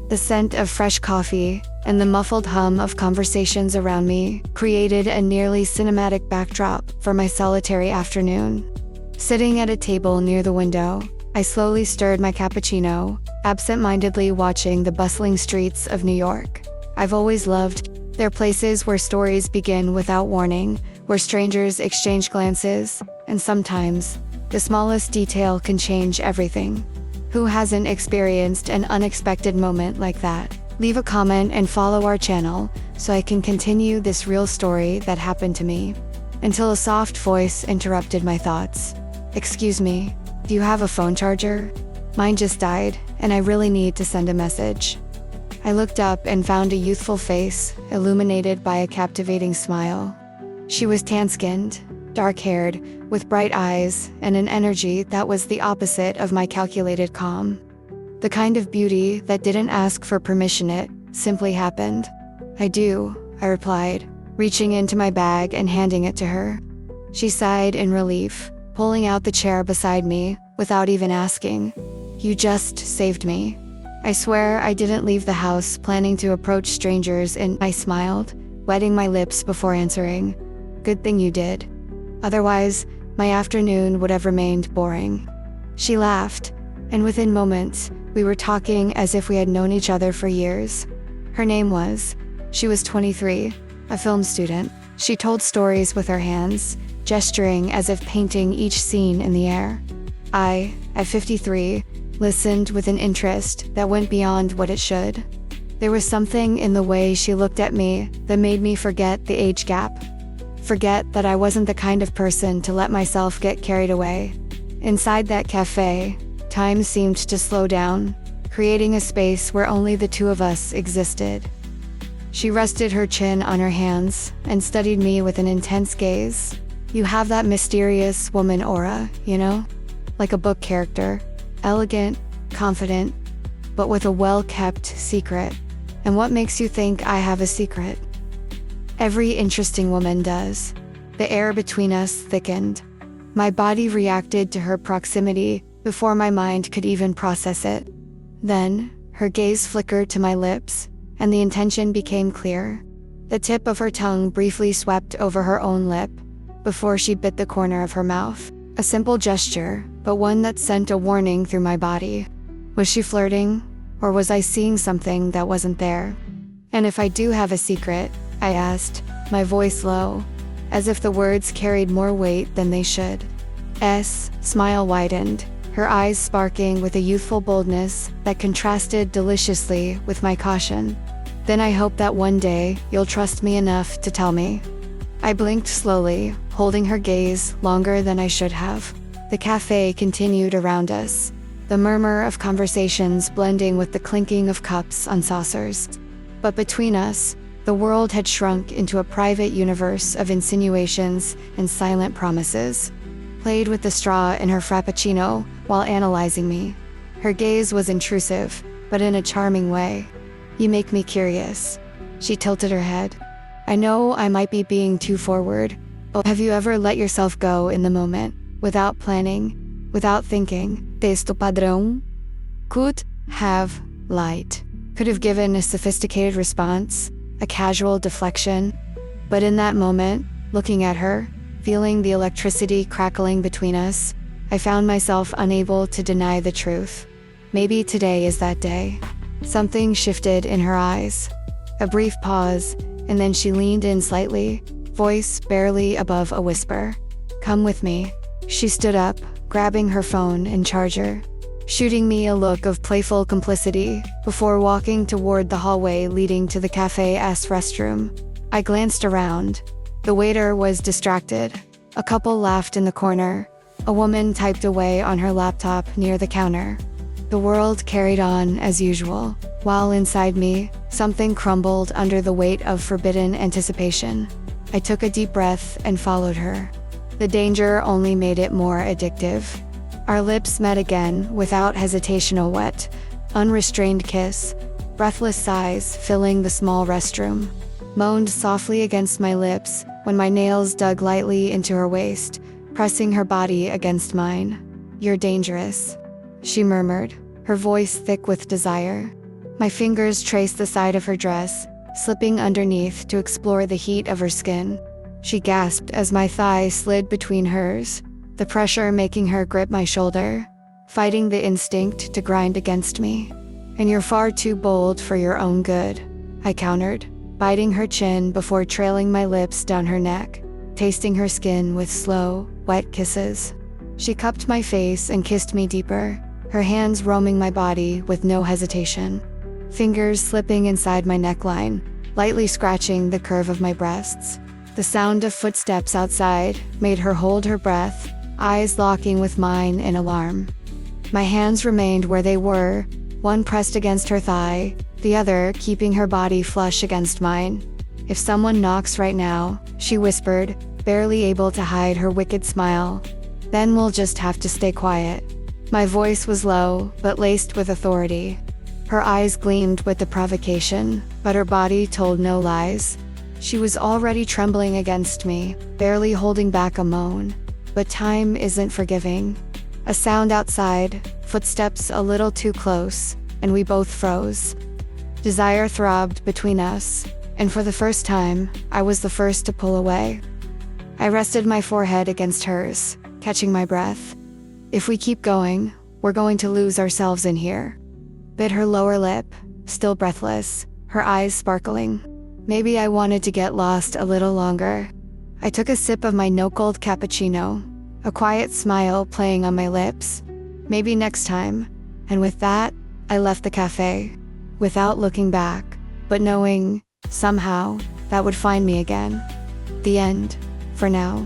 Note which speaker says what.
Speaker 1: The scent of fresh coffee and the muffled hum of conversations around me created a nearly cinematic backdrop for my solitary afternoon. Sitting at a table near the window, I slowly stirred my cappuccino, absent-mindedly watching the bustling streets of New York. I've always loved their places where stories begin without warning, where strangers exchange glances, and sometimes, the smallest detail can change everything. Who hasn't experienced an unexpected moment like that? Leave a comment and follow our channel so I can continue this real story that happened to me. Until a soft voice interrupted my thoughts. Excuse me, do you have a phone charger? Mine just died, and I really need to send a message. I looked up and found a youthful face, illuminated by a captivating smile. She was tan-skinned, dark-haired, with bright eyes and an energy that was the opposite of my calculated calm. The kind of beauty that didn't ask for permission, it simply happened. I do, I replied, reaching into my bag and handing it to her. She sighed in relief, pulling out the chair beside me without even asking. You just saved me. I swear I didn't leave the house planning to approach strangers, and I smiled, wetting my lips before answering. Good thing you did. Otherwise, my afternoon would have remained boring. She laughed, and within moments, we were talking as if we had known each other for years. Her name was. She was 23, a film student. She told stories with her hands, gesturing as if painting each scene in the air. I, at 53, listened with an interest that went beyond what it should. There was something in the way she looked at me that made me forget the age gap. Forget that I wasn't the kind of person to let myself get carried away. Inside that cafe, time seemed to slow down, creating a space where only the two of us existed. She rested her chin on her hands and studied me with an intense gaze. You have that mysterious woman aura, you know? Like a book character, elegant, confident, but with a well-kept secret. And what makes you think I have a secret? Every interesting woman does. The air between us thickened. My body reacted to her proximity before my mind could even process it. Then, her gaze flickered to my lips, and the intention became clear. The tip of her tongue briefly swept over her own lip, before she bit the corner of her mouth. A simple gesture, but one that sent a warning through my body. Was she flirting, or was I seeing something that wasn't there? And if I do have a secret, I asked, my voice low, as if the words carried more weight than they should. Smile widened, her eyes sparking with a youthful boldness that contrasted deliciously with my caution. Then I hope that one day you'll trust me enough to tell me. I blinked slowly, holding her gaze longer than I should have. The cafe continued around us, the murmur of conversations blending with the clinking of cups on saucers. But between us, the world had shrunk into a private universe of insinuations and silent promises. Played with the straw in her frappuccino while analyzing me. Her gaze was intrusive, but in a charming way. You make me curious. She tilted her head. I know I might be being too forward, but have you ever let yourself go in the moment, without planning, without thinking? Texto padrão. Could have lied. Could have given a sophisticated response, a casual deflection. But in that moment, looking at her, feeling the electricity crackling between us, I found myself unable to deny the truth. Maybe today is that day. Something shifted in her eyes. A brief pause, and then she leaned in slightly, voice barely above a whisper. Come with me. She stood up, grabbing her phone and charger, shooting me a look of playful complicity before walking toward the hallway leading to the cafe's restroom. I glanced around. The waiter was distracted. A couple laughed in the corner. A woman typed away on her laptop near the counter. The world carried on as usual, while inside me, something crumbled under the weight of forbidden anticipation. I took a deep breath and followed her. The danger only made it more addictive. Our lips met again without hesitation, a wet, unrestrained kiss, breathless sighs filling the small restroom. Moaned softly against my lips when my nails dug lightly into her waist, pressing her body against mine. You're dangerous, she murmured, her voice thick with desire. My fingers traced the side of her dress, slipping underneath to explore the heat of her skin. She gasped as my thigh slid between hers, the pressure making her grip my shoulder, fighting the instinct to grind against me. "And you're far too bold for your own good," I countered, biting her chin before trailing my lips down her neck, tasting her skin with slow, wet kisses. She cupped my face and kissed me deeper, her hands roaming my body with no hesitation, fingers slipping inside my neckline, lightly scratching the curve of my breasts. The sound of footsteps outside made her hold her breath, eyes locking with mine in alarm. My hands remained where they were, one pressed against her thigh, the other keeping her body flush against mine. "If someone knocks right now," she whispered, barely able to hide her wicked smile, "then we'll just have to stay quiet." My voice was low, but laced with authority. Her eyes gleamed with the provocation, but her body told no lies. She was already trembling against me, barely holding back a moan. But time isn't forgiving. A sound outside, footsteps a little too close, and we both froze. Desire throbbed between us, and for the first time, I was the first to pull away. I rested my forehead against hers, catching my breath. "If we keep going, we're going to lose ourselves in here." Bit her lower lip, still breathless, her eyes sparkling. Maybe I wanted to get lost a little longer. I took a sip of my no-cold cappuccino, a quiet smile playing on my lips. Maybe next time. And with that, I left the cafe, without looking back, but knowing, somehow, that would find me again. The end, for now.